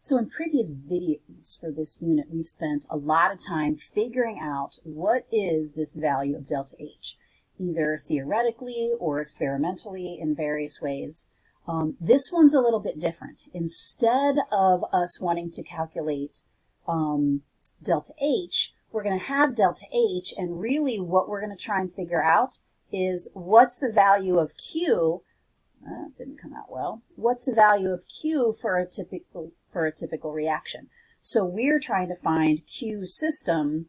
So in previous videos for this unit, we've spent a lot of time figuring out what is this value of delta H, either theoretically or experimentally in various ways. This one's a little bit different. Instead of us wanting to calculate delta H, we're going to have delta H, and really what we're going to try and figure out is what's the value of Q. Didn't come out well. What's the value of Q for a typical reaction? So we're trying to find Q system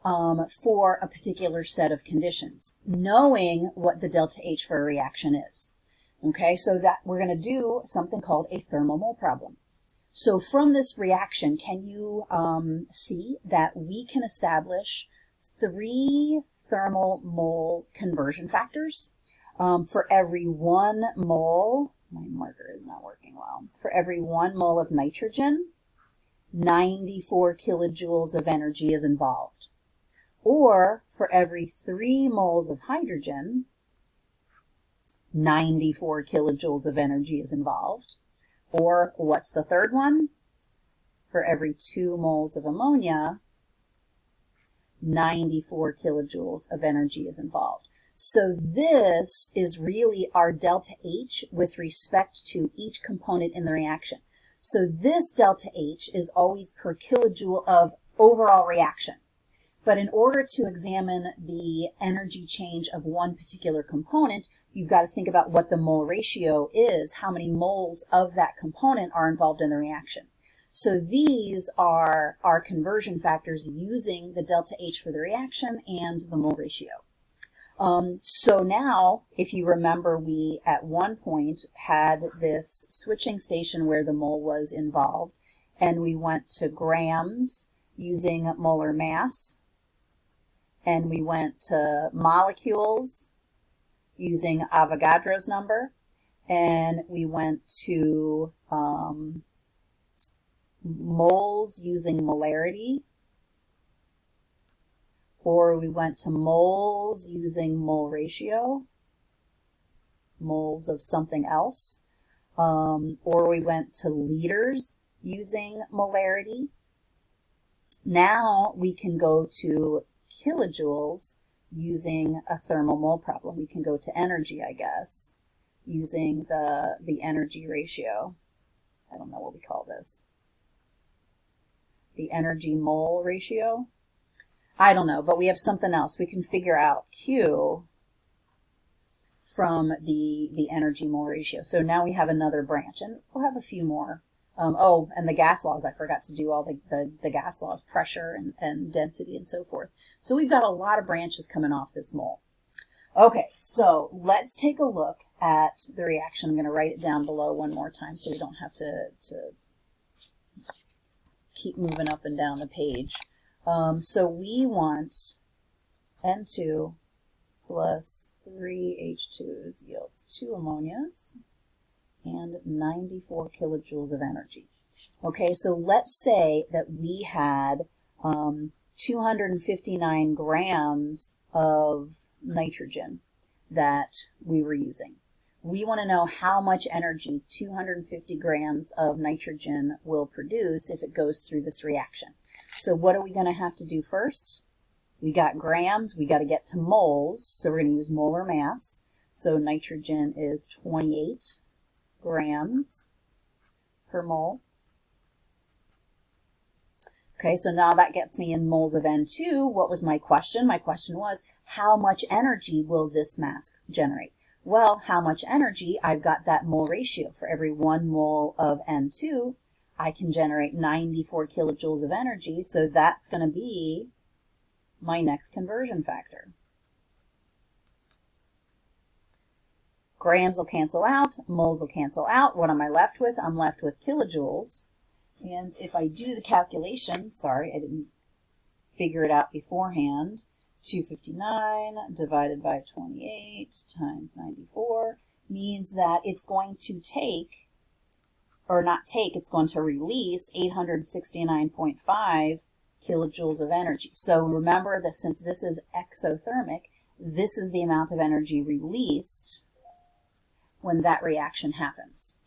for a particular set of conditions, knowing what the delta H for a reaction is. Okay, so that we're going to do something called a thermal mole problem. So from this reaction, can you see that we can establish 3 thermal mole conversion factors? For every 1 mole, my marker is not working well, for every 1 mole of nitrogen, 94 kilojoules of energy is involved. Or for every 3 moles of hydrogen, 94 kilojoules of energy is involved. Or what's the third one? For every 2 moles of ammonia, 94 kilojoules of energy is involved. So this is really our delta H with respect to each component in the reaction. So this delta H is always per kilojoule of overall reaction. But in order to examine the energy change of one particular component, you've got to think about what the mole ratio is, how many moles of that component are involved in the reaction. So these are our conversion factors using the delta H for the reaction and the mole ratio. So now, if you remember, we at one point had this switching station where the mole was involved, and we went to grams using molar mass, and we went to molecules using Avogadro's number, and we went to moles using molarity, or we went to moles using mole ratio, moles of something else, or we went to liters using molarity. Now we can go to kilojoules using a thermal mole problem. We can go to energy, I guess, using the energy ratio. I don't know what we call this. The energy mole ratio. I don't know, but we have something else. We can figure out Q from the energy mole ratio. So now we have another branch, and we'll have a few more. Oh, and the gas laws. I forgot to do all the gas laws, pressure and density and so forth. So we've got a lot of branches coming off this mole. Okay, so let's take a look at the reaction. I'm going to write it down below one more time so we don't have to keep moving up and down the page. So we want N2 plus 3 H2s yields 2 ammonias and 94 kilojoules of energy. Okay, so let's say that we had 259 grams of nitrogen that we were using. We want to know how much energy 250 grams of nitrogen will produce if it goes through this reaction. So what are we going to have to do first? We got grams, we got to get to moles, so we're going to use molar mass. So nitrogen is 28 grams per mole. Okay, so now that gets me in moles of N2. What was my question? My question was, how much energy will this mass generate? Well, how much energy? I've got that mole ratio. For every 1 mole of N2, I can generate 94 kilojoules of energy, so that's going to be my next conversion factor. Grams will cancel out, moles will cancel out. What am I left with? I'm left with kilojoules. And if I do the calculation, sorry, I didn't figure it out beforehand, 259 divided by 28 times 94 means that it's going to take, or not take, it's going to release 869.5 kilojoules of energy. So remember that since this is exothermic, this is the amount of energy released when that reaction happens.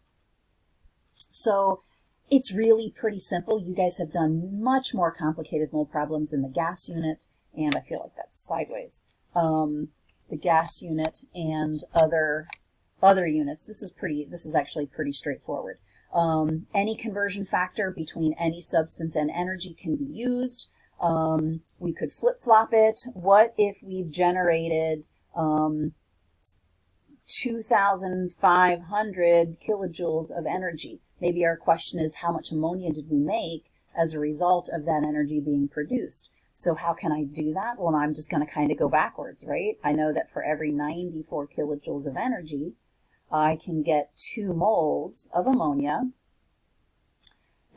So It's really pretty simple. You guys have done much more complicated mole problems in the gas unit, and I feel like that's sideways. The gas unit and other units. This is actually pretty straightforward. Any conversion factor between any substance and energy can be used. We could flip-flop it. What if we've generated 2,500 kilojoules of energy? Maybe our question is, how much ammonia did we make as a result of that energy being produced? So how can I do that? Well, I'm just going to kind of go backwards, right? I know that for every 94 kilojoules of energy, I can get 2 moles of ammonia.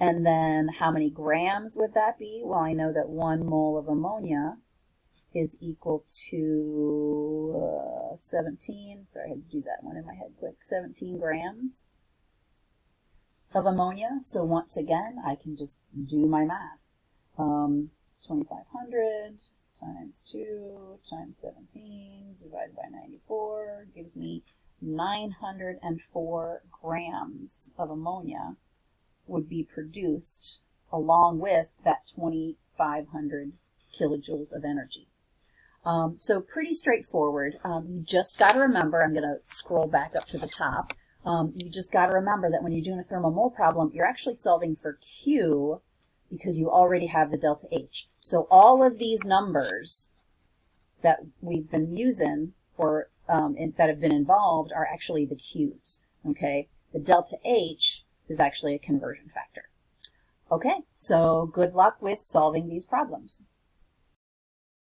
And then how many grams would that be? Well, I know that 1 mole of ammonia is equal to 17, sorry, I had to do that one in my head quick, 17 grams of ammonia. So once again, I can just do my math. 2,500 times 2 times 17 divided by 94 gives me 904 grams of ammonia would be produced along with that 2,500 kilojoules of energy. So pretty straightforward. You just got to remember, I'm going to scroll back up to the top, you just got to remember that when you're doing a thermal mole problem, you're actually solving for Q because you already have the delta H. So all of these numbers that we've been using or that have been involved are actually the Q's, okay? The delta H is actually a conversion factor. Okay, so good luck with solving these problems.